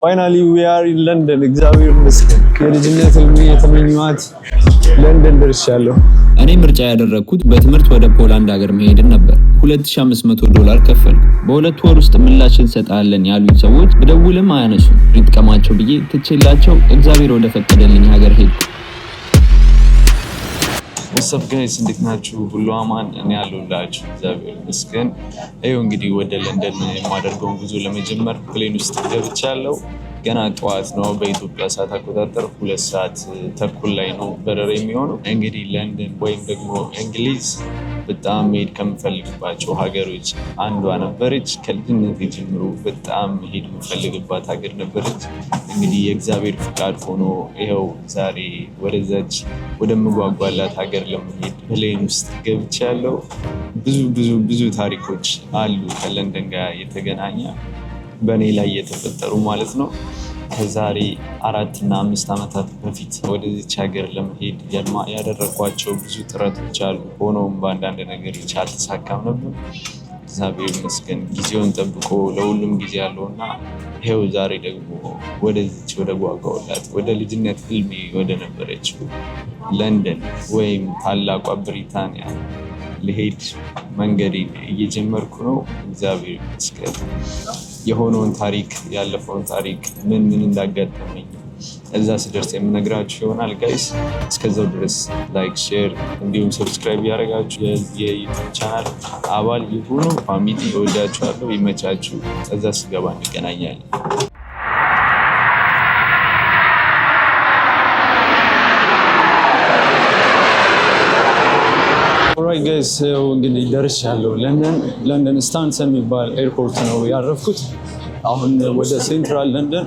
Finally we are in London. እግዚአብሔር ይመስገን የልጅነት ህልሜ የተመኘኋት ለንደን ደርሻለሁ። እኔ ምርጫ ያደረኩት በትምህርት ወደ ፖላንድ ሀገር መሄድን ነበር። $2500 ከፈልኩ። በሁለት ወር ውስጥ ምላሽ እንሰጣለን ያሉኝ ሰዎች በደውልም አያነሱም። ሪጥቀማቸው ብዬ ትቼላቸው እግዚአብሔር ወደ ፈቀደልኝ ሀገር ሄድኩ። What's up guys? እንዴት ናችሁ? ሁሉ አማን? እኔ ያለሁላችሁ እግዚአብሔር ይመስገን። ይኸው እንግዲህ ወደ ለንደን የማደርገውን ጉዞ ለመጀመር ፕሌን ውስጥ ገብቻለሁ። ገና ጠዋት ነው በኢትዮጵያ ሰዓት አቆጣጠር 2 ሰዓት ተኩል ላይ ነው በረራ የሚሆነው። እንግዲህ ለንደን ወይም ደግሞ እንግሊዝ በጣም መሄድ ከምፈልግባቸው ሀገሮች አንዷ ነበረች። ከልጅነቴ ጀምሮ በጣም መሄድ የምፈልግባት ሀገር ነበረች። እንግዲህ የእግዚአብሔር ፍቃድ ሆኖ ይኸው ዛሬ ወደዛች ወደምጓጓላት ሀገር ለመሄድ ፕሌን ውስጥ ገብቻለሁ። ብዙ ታሪኮች አሉ ከለንደን ጋር የተገናኘ በእኔ ላይ የተፈጠሩ ማለት ነው። ከዛሬ 4 እና 5 ዓመታት በፊት ወደዚች ሀገር ለመሄድ ያደረኳቸው ብዙ ጥረቶች አሉ። ሆኖም በአንዳንድ ነገሮች አልተሳካም ነበር። እግዚአብሔር ይመስገን ጊዜውን ጠብቆ ለሁሉም ጊዜ ያለውና ይኸው ዛሬ ደግሞ ወደዚች ወደ ጓጓውላት ወደ ልጅነት ህልሜ ወደ ነበረችው ለንደን ወይም ታላቋ ብሪታንያ ልሄድ መንገዴን እየጀመርኩ ነው። እግዚአብሔር ይመስገን። የሆነውን ታሪክ ያለፈውን ታሪክ ምን እንዳጋጠመኝ እዛ ስደርስ የምነግራችሁ ይሆናል ጋይስ። እስከዛው ድረስ ላይክ፣ ሼር እንዲሁም ሰብስክራይብ ያደረጋችሁ የዩቲዩብ ቻናል አባል ይሁኑ። ፋሚሊ እወዳችኋለሁ። ይመቻችሁ። እዛ ስገባ እንገናኛለን። ኦልራይት ጋይስ እንግዲህ ደርሻለሁ። ለንደን ስታንሰን የሚባል ኤርፖርት ነው ያረፍኩት። አሁን ወደ ሴንትራል ለንደን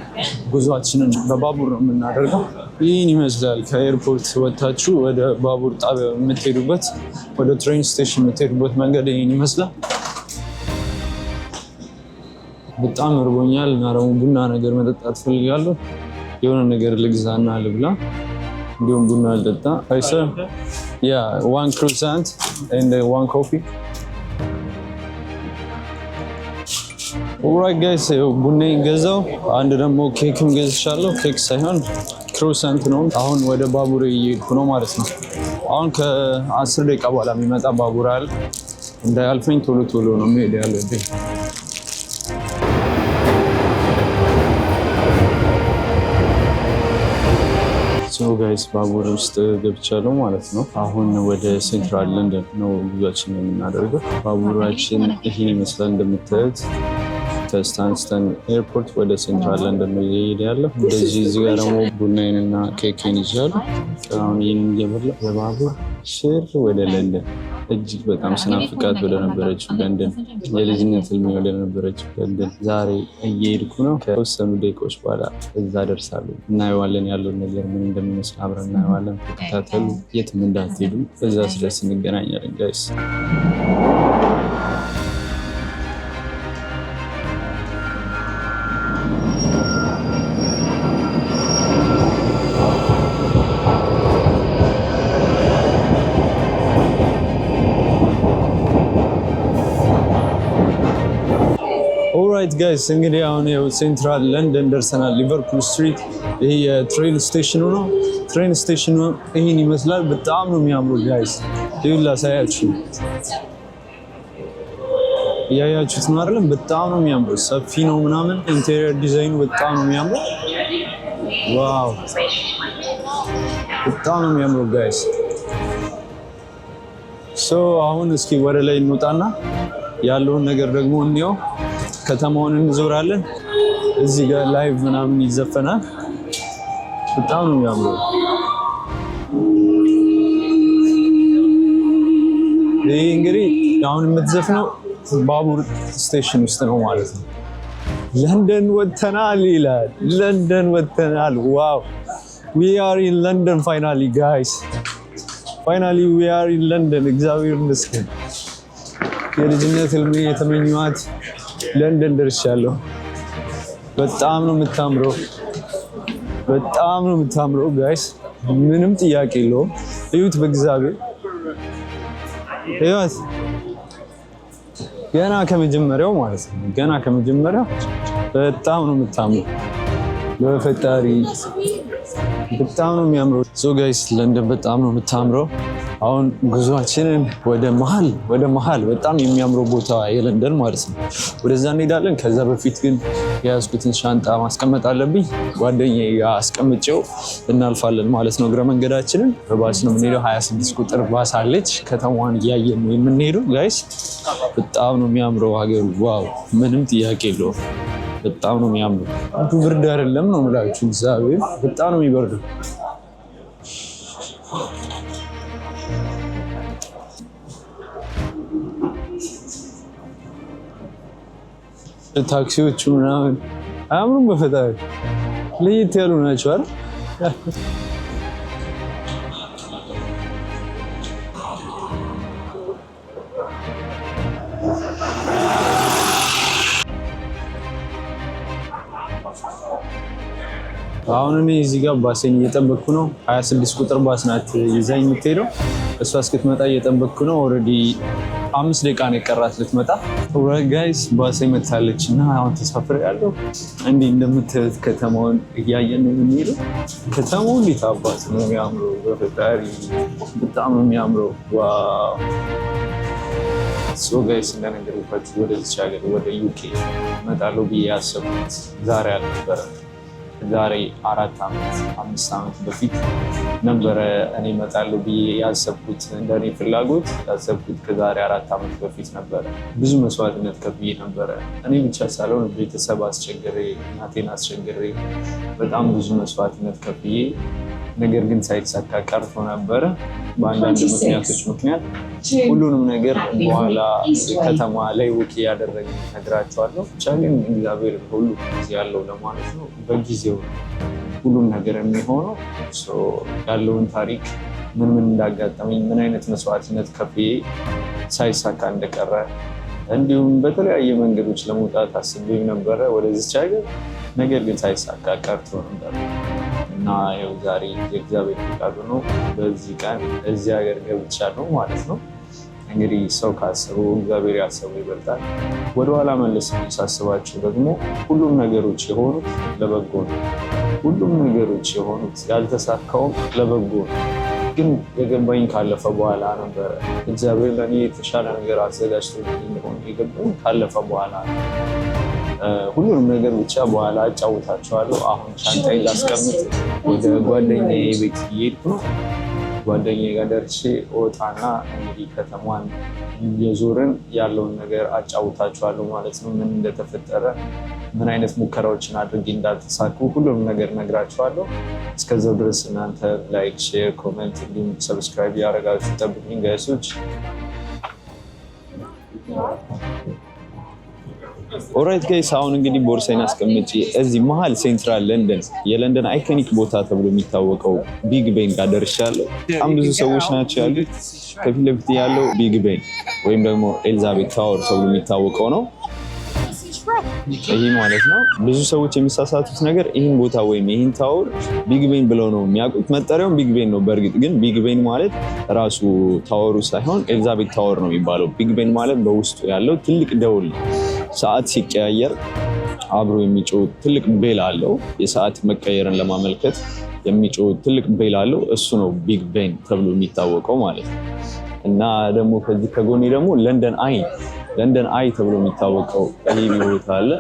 ጉዟችንን በባቡር ነው የምናደርገው። ይህን ይመስላል። ከኤርፖርት ወጥታችሁ ወደ ባቡር ጣቢያ የምትሄዱበት ወደ ትሬን ስቴሽን የምትሄዱበት መንገድ ይህን ይመስላል። በጣም እርቦኛል እና ደግሞ ቡና ነገር መጠጣት ፈልጋለሁ። የሆነ ነገር ልግዛና ልብላ፣ እንዲሁም ቡና ልጠጣ። አይሰር one croissant and one coffee. Alright guys, ቡና ገዛው። አንድ ደግሞ ኬክም ገዝቻለሁ። ኬክ ሳይሆን ክሮሳንት ነው። አሁን ወደ ባቡር እየሄድኩ ነው ማለት ነው። አሁን ከ10 ደቂቃ በኋላ የሚመጣ ባቡር አለ። እንዳያልፈኝ ቶሎ ነው መሄድ ያለብኝ። ጋይስ ባቡር ውስጥ ገብቻለሁ ማለት ነው። አሁን ወደ ሴንትራል ለንደን ነው ጉዟችን የምናደርገው። ባቡራችን ይህን ይመስላል እንደምታዩት። ከስታንስተን ኤርፖርት ወደ ሴንትራል ለንደን ነው እየሄደ ያለው። እንደዚህ እዚህ ጋር ደግሞ ቡናዬንና ኬኬን ይዣለሁ። አሁን ይህንን እየበላሁ የባቡር ሽር ወደ ለንደን እጅግ በጣም ስናፍቃት ወደ ነበረችው ለንደን የልጅነት ህልሜ ወደ ነበረችው ለንደን ዛሬ እየሄድኩ ነው። ከተወሰኑ ደቂቃዎች በኋላ እዛ ደርሳለሁ። እናየዋለን ያለውን ነገር ምን እንደሚመስል አብረን እናየዋለን። ተከታተሉ፣ የትም እንዳትሄዱ። እዛ ስደርስ እንገናኛለን ጋይስ። ኦልራይት ጋይስ እንግዲህ አሁን ሴንትራል ለንደን ደርሰናል። ሊቨርፑል ስትሪት ይሄ የትሬን ስቴሽኑ ነው። ትሬን ስቴሽኑ ይህን ይመስላል። በጣም ነው የሚያምሩ ጋይስ። ይሁላ ሳያችሁ እያያችሁት ነው አይደለም? በጣም ነው የሚያምሩ። ሰፊ ነው ምናምን። ኢንቴሪየር ዲዛይኑ በጣም ነው የሚያምሩ። ዋው በጣም ነው የሚያምሩ ጋይስ። አሁን እስኪ ወደ ላይ እንውጣና ያለውን ነገር ደግሞ እንየው። ከተማውን እንዞራለን። እዚህ ጋር ላይቭ ምናምን ይዘፈናል። በጣም ነው የሚያምረው። ይህ እንግዲህ አሁን የምትዘፍነው ባቡር ስቴሽን ውስጥ ነው ማለት ነው። ለንደን ወጥተናል ይላል። ለንደን ወጥተናል። ዋው we are in London finally guys. finally we are in London. እግዚአብሔር ይመስገን የልጅነት ህልሜ የተመኘኋት ለንደን ደርሻለሁ። በጣም ነው የምታምረው። በጣም ነው የምታምረው ጋይስ። ምንም ጥያቄ የለውም። እዩት በእግዚአብሔር እዩት። ገና ከመጀመሪያው ማለት ነው። ገና ከመጀመሪያው በጣም ነው የምታምረው። በፈጣሪ በጣም ነው የሚያምረው። ሶ ጋይስ ለንደን በጣም ነው የምታምረው። አሁን ጉዟችንን ወደ መሀል በጣም የሚያምረው ቦታ የለንደን ማለት ነው ወደዛ እንሄዳለን። ከዛ በፊት ግን የያዝኩትን ሻንጣ ማስቀመጥ አለብኝ። ጓደኛዬ ጋር አስቀምጬው እናልፋለን ማለት ነው። እግረ መንገዳችንን በባስ ነው የምንሄደው። 26 ቁጥር ባስ አለች። ከተማዋን እያየን ነው የምንሄደው ጋይስ። በጣም ነው የሚያምረው ሀገሩ። ዋው ምንም ጥያቄ የለውም። በጣም ነው የሚያምረው። ብርድ አይደለም ነው የምላችሁ። እግዚአብሔር በጣም ነው የሚበርደው። ታክሲዎቹ ምናምን አያምሩም? በፈጣሪ ለየት ያሉ ናቸው አይደል? አሁን እኔ እዚህ ጋር ባሴን እየጠበቅኩ ነው። 26 ቁጥር ባስ ናት ይዛኝ የምትሄደው። እሷ እስክትመጣ እየጠበቅኩ ነው። ኦልሬዲ 5 ደቂቃ ነው የቀራት ልትመጣ። ጋይስ ባሴ መታለች እና አሁን ተሳፍሬያለሁ። እንዲህ እንደምታዩት ከተማውን እያየን ነው የምንሄደው። ከተማው እንዴት አባት ነው የሚያምረው! በፈጣሪ በጣም ነው የሚያምረው። ዋው! ሶ ጋይስ እንደነገርኳችሁ ወደዚች ሀገር ወደ ዩኬ እመጣለሁ ብዬ ያሰብኩት ዛሬ አልነበረም። ዛሬ 4 ዓመት 5 ዓመት በፊት ነበረ እኔ እመጣለሁ ብዬ ያሰብኩት። እንደኔ ፍላጎት ያሰብኩት ከዛሬ 4 ዓመት በፊት ነበረ። ብዙ መስዋዕትነት ከፍዬ ነበረ። እኔ ብቻ ሳልሆን ቤተሰብ አስቸግሬ፣ እናቴን አስቸግሬ በጣም ብዙ መስዋዕትነት ከፍዬ፣ ነገር ግን ሳይሳካ ቀርቶ ነበረ በአንዳንድ ምክንያት ሁሉንም ነገር በኋላ ከተማ ላይ ውቅ ያደረገ ነግራቸዋለሁ። ብቻ ግን እግዚአብሔር ሁሉ ጊዜ ያለው ለማለት ነው። በጊዜው ሁሉም ነገር የሚሆነው ያለውን ታሪክ ምን እንዳጋጠመኝ፣ ምን አይነት መስዋዕትነት ከፍዬ ሳይሳካ እንደቀረ፣ እንዲሁም በተለያየ መንገዶች ለመውጣት አስቤ ነበረ ወደዚች ሀገር፣ ነገር ግን ሳይሳካ ቀርቶ ነበር እና ያው ዛሬ የእግዚአብሔር ፈቃዱ ነው። በዚህ ቀን እዚህ ሀገር ገብቻለሁ ማለት ነው። እንግዲህ ሰው ካሰበው እግዚአብሔር ያሰበው ይበልጣል። ወደኋላ መለስ ሳስባቸው ደግሞ ሁሉም ነገሮች የሆኑት ለበጎ ነው። ሁሉም ነገሮች የሆኑት ያልተሳካውም ለበጎ ነው። ግን የገባኝ ካለፈ በኋላ ነበረ። እግዚአብሔር ለእኔ የተሻለ ነገር አዘጋጅቶ እንደሆነ የገባኝ ካለፈ በኋላ ነው። ሁሉንም ነገር ብቻ በኋላ አጫውታቸዋለሁ። አሁን ሻንጣዬን ላስቀምጥ ወደ ጓደኛዬ ቤት እየሄድኩ ነው። ጓደኛዬ ጋር ደርሼ እወጣና እንግዲህ ከተማን እየዞርን ያለውን ነገር አጫውታቸዋለሁ ማለት ነው። ምን እንደተፈጠረ፣ ምን አይነት ሙከራዎችን አድርጌ እንዳልተሳኩ ሁሉም ነገር ነግራቸዋለሁ። እስከዛው ድረስ እናንተ ላይክ፣ ሼር፣ ኮሜንት እንዲሁም ሰብስክራይብ ያደረጋችሁ ጠብቁኝ ጋይሶች። ኦራይት ጋይስ፣ አሁን እንግዲህ ቦርሳዬን አስቀምጬ እዚህ መሀል ሴንትራል ለንደን የለንደን አይኮኒክ ቦታ ተብሎ የሚታወቀው ቢግ ቤን ጋር ደርሻለሁ። በጣም ብዙ ሰዎች ናቸው ያሉት። ከፊት ለፊት ያለው ቢግ ቤን ወይም ደግሞ ኤልዛቤት ታወር ተብሎ የሚታወቀው ነው። ይህ ማለት ነው ብዙ ሰዎች የሚሳሳቱት ነገር ይህን ቦታ ወይም ይህን ታወር ቢግ ቤን ብለው ነው የሚያውቁት። መጠሪያውም ቢግ ቤን ነው። በእርግጥ ግን ቢግ ቤን ማለት ራሱ ታወሩ ሳይሆን ኤልዛቤት ታወር ነው የሚባለው። ቢግ ቤን ማለት በውስጡ ያለው ትልቅ ደውል ነው። ሰዓት ሲቀያየር አብሮ የሚጮህ ትልቅ ቤል አለው። የሰዓት መቀየርን ለማመልከት የሚጮህ ትልቅ ቤል አለው። እሱ ነው ቢግ ቤን ተብሎ የሚታወቀው ማለት ነው። እና ደግሞ ከዚህ ከጎኔ ደግሞ ለንደን አይ ተብሎ የሚታወቀው ይህ ቦታ አለ።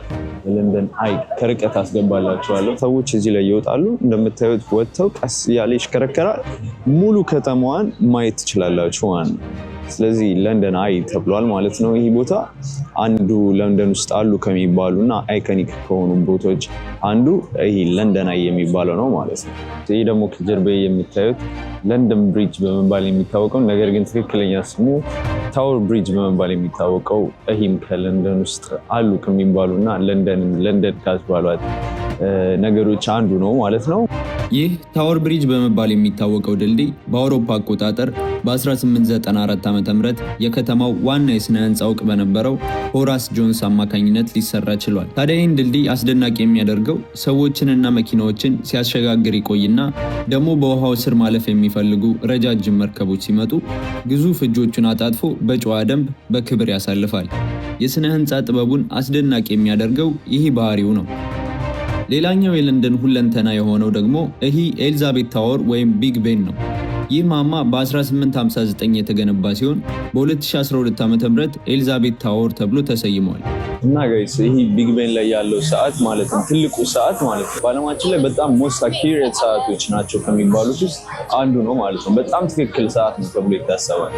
ለንደን አይ ከርቀት አስገባላችኋለሁ። ሰዎች እዚህ ላይ ይወጣሉ። እንደምታዩት ወጥተው ቀስ እያለ ይሽከረከራል። ሙሉ ከተማዋን ማየት ትችላላችሁ ማለት ነው። ስለዚህ ለንደን አይ ተብሏል ማለት ነው። ይህ ቦታ አንዱ ለንደን ውስጥ አሉ ከሚባሉ እና አይኮኒክ ከሆኑ ቦታዎች አንዱ ይህ ለንደን አይ የሚባለው ነው ማለት ነው። ይህ ደግሞ ከጀርባ የምታዩት ለንደን ብሪጅ በመባል የሚታወቀው ነገር ግን ትክክለኛ ስሙ ታወር ብሪጅ በመባል የሚታወቀው ይህም ከለንደን ውስጥ አሉ ከሚባሉ እና ለንደን ካስባሏት ነገሮች አንዱ ነው ማለት ነው። ይህ ታወር ብሪጅ በመባል የሚታወቀው ድልድይ በአውሮፓ አቆጣጠር በ1894 ዓ.ም የከተማው ዋና የስነ ህንፃ እውቅ በነበረው ሆራስ ጆንስ አማካኝነት ሊሰራ ችሏል። ታዲያ ይህን ድልድይ አስደናቂ የሚያደርገው ሰዎችንና መኪናዎችን ሲያሸጋግር ይቆይና ደግሞ በውሃው ስር ማለፍ የሚፈልጉ ረጃጅም መርከቦች ሲመጡ ግዙፍ እጆቹን አጣጥፎ በጨዋ ደንብ በክብር ያሳልፋል። የስነ ህንፃ ጥበቡን አስደናቂ የሚያደርገው ይህ ባህሪው ነው። ሌላኛው የለንደን ሁለንተና የሆነው ደግሞ ይህ ኤልዛቤት ታወር ወይም ቢግ ቤን ነው። ይህ ማማ በ1859 የተገነባ ሲሆን በ2012 ዓ.ም ኤልዛቤት ታወር ተብሎ ተሰይሟል። እና ጋይስ ይህ ቢግ ቤን ላይ ያለው ሰዓት ማለት ነው ትልቁ ሰዓት ማለት ነው በዓለማችን ላይ በጣም ሞስት አኪዩሬት ሰዓቶች ናቸው ከሚባሉት ውስጥ አንዱ ነው ማለት ነው። በጣም ትክክል ሰዓት ነው ተብሎ ይታሰባል።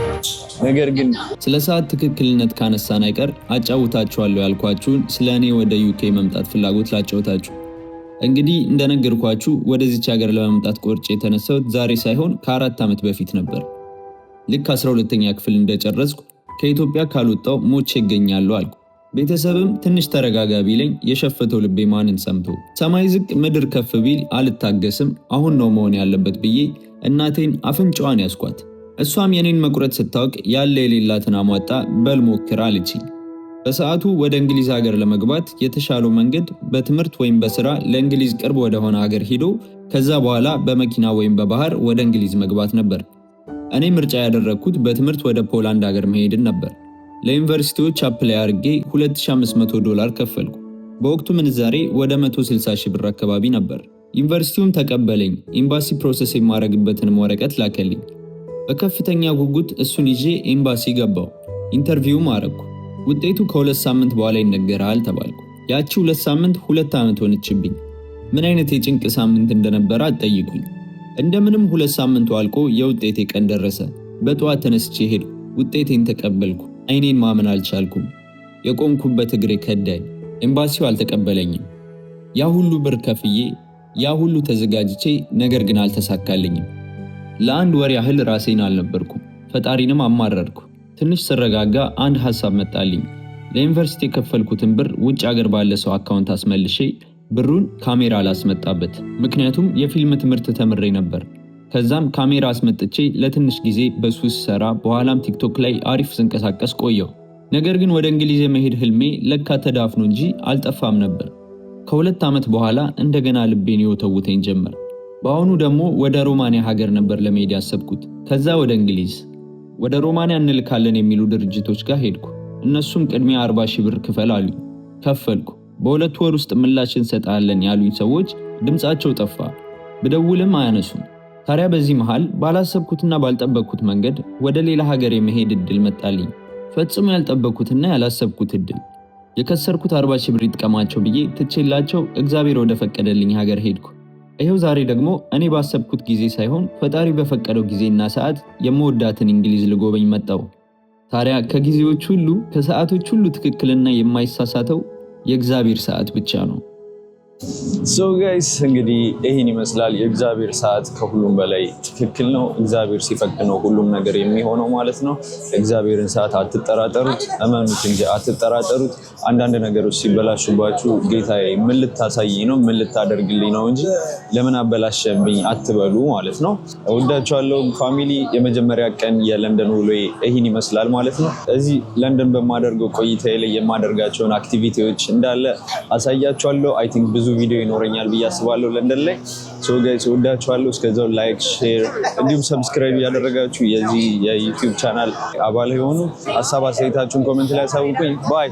ነገር ግን ስለ ሰዓት ትክክልነት ካነሳን አይቀር አጫውታችኋለሁ ያልኳችሁን ስለ እኔ ወደ ዩኬ መምጣት ፍላጎት ላጫውታችሁ። እንግዲህ እንደነገርኳችሁ ወደዚች ሀገር ለመምጣት ቆርጬ የተነሳሁት ዛሬ ሳይሆን ከ4 ዓመት በፊት ነበር። ልክ 12ኛ ክፍል እንደጨረስኩ ከኢትዮጵያ ካልወጣው ሞቼ እገኛለሁ አልኩ። ቤተሰብም ትንሽ ተረጋጋ ቢለኝ የሸፈተው ልቤ ማንን ሰምቶ ሰማይ ዝቅ ምድር ከፍ ቢል አልታገስም አሁን ነው መሆን ያለበት ብዬ እናቴን አፍንጫዋን ያስኳት። እሷም የኔን መቁረጥ ስታውቅ ያለ የሌላትን አሟጣ በል ሞክር አለችኝ። በሰዓቱ ወደ እንግሊዝ ሀገር ለመግባት የተሻለው መንገድ በትምህርት ወይም በስራ ለእንግሊዝ ቅርብ ወደ ሆነ ሀገር ሄዶ ከዛ በኋላ በመኪና ወይም በባህር ወደ እንግሊዝ መግባት ነበር። እኔ ምርጫ ያደረግኩት በትምህርት ወደ ፖላንድ ሀገር መሄድን ነበር። ለዩኒቨርሲቲዎች አፕላይ አድርጌ $2500 ከፈልኩ። በወቅቱ ምንዛሬ ወደ 160 ሺህ ብር አካባቢ ነበር። ዩኒቨርሲቲውም ተቀበለኝ። ኤምባሲ ፕሮሰስ የማረግበትንም ወረቀት ላከልኝ። በከፍተኛ ጉጉት እሱን ይዤ ኤምባሲ ገባው። ኢንተርቪውም አረግኩ። ውጤቱ ከ2 ሳምንት በኋላ ይነገራል ተባልኩ። ያቺ 2 ሳምንት 2 ዓመት ሆነችብኝ። ምን አይነት የጭንቅ ሳምንት እንደነበረ አትጠይቁኝ። እንደምንም 2 ሳምንቱ አልቆ የውጤቴ ቀን ደረሰ። በጠዋት ተነስቼ ሄድኩ። ውጤቴን ተቀበልኩ። አይኔን ማመን አልቻልኩም። የቆምኩበት እግሬ ከዳኝ። ኤምባሲው አልተቀበለኝም። ያ ሁሉ ብር ከፍዬ ያ ሁሉ ተዘጋጅቼ ነገር ግን አልተሳካልኝም። ለአንድ ወር ያህል ራሴን አልነበርኩም። ፈጣሪንም አማረርኩ። ትንሽ ስረጋጋ አንድ ሐሳብ መጣልኝ። ለዩኒቨርሲቲ የከፈልኩትን ብር ውጭ ሀገር ባለ ሰው አካውንት አስመልሼ ብሩን ካሜራ አላስመጣበት። ምክንያቱም የፊልም ትምህርት ተምሬ ነበር። ከዛም ካሜራ አስመጥቼ ለትንሽ ጊዜ በሱ ሰራ በኋላም ቲክቶክ ላይ አሪፍ ስንቀሳቀስ ቆየው። ነገር ግን ወደ እንግሊዝ የመሄድ ህልሜ ለካ ተዳፍኖ እንጂ አልጠፋም ነበር። ከ2 ዓመት በኋላ እንደገና ልቤን ይወተውተኝ ጀመር። በአሁኑ ደግሞ ወደ ሮማኒያ ሀገር ነበር ለመሄድ ያሰብኩት። ከዛ ወደ እንግሊዝ ወደ ሮማኒያ እንልካለን የሚሉ ድርጅቶች ጋር ሄድኩ። እነሱም ቅድሚያ 40 ሺህ ብር ክፈል አሉኝ። ከፈልኩ። በ2 ወር ውስጥ ምላሽ እንሰጣለን ያሉኝ ሰዎች ድምጻቸው ጠፋ። ብደውልም አያነሱም። ታዲያ በዚህ መሃል ባላሰብኩትና ባልጠበቅኩት መንገድ ወደ ሌላ ሀገር የመሄድ እድል መጣልኝ። ፈጽሞ ያልጠበቅኩትና ያላሰብኩት እድል። የከሰርኩት 40 ሺህ ብር ይጥቀማቸው ብዬ ትቼላቸው እግዚአብሔር ወደ ፈቀደልኝ ሀገር ሄድኩ። ይሄው ዛሬ ደግሞ እኔ ባሰብኩት ጊዜ ሳይሆን ፈጣሪ በፈቀደው ጊዜና ሰዓት የምወዳትን እንግሊዝ ልጎበኝ መጣው። ታዲያ ከጊዜዎች ሁሉ ከሰዓቶች ሁሉ ትክክልና የማይሳሳተው የእግዚአብሔር ሰዓት ብቻ ነው። ሶ ጋይስ እንግዲህ ይህን ይመስላል። የእግዚአብሔር ሰዓት ከሁሉም በላይ ትክክል ነው። እግዚአብሔር ሲፈቅድ ነው ሁሉም ነገር የሚሆነው ማለት ነው። እግዚአብሔርን ሰዓት አትጠራጠሩት፣ እመኑት እንጂ አትጠራጠሩት። አንዳንድ ነገሮች ሲበላሹባችሁ ጌታዬ ምን ልታሳይኝ ነው ምን ልታደርግልኝ ነው እንጂ ለምን አበላሸብኝ አትበሉ ማለት ነው። እወዳችኋለሁ ፋሚሊ። የመጀመሪያ ቀን የለንደን ውሎዬ ይህን ይመስላል ማለት ነው። እዚህ ለንደን በማደርገው ቆይታዬ ላይ የማደርጋቸውን አክቲቪቲዎች እንዳለ አሳያችኋለሁ። አይ ቲንክ ብዙ ቪዲዮ ይኖረኛል ብዬ አስባለሁ ለንደን ላይ። ሶ ጋይስ እወዳችኋለሁ። እስከዛው ላይክ፣ ሼር እንዲሁም ሰብስክራይብ ያደረጋችሁ የዚህ የዩቲዩብ ቻናል አባል የሆኑ ሀሳብ አስተያየታችሁን ኮሜንት ላይ አሳውቁኝ። ባይ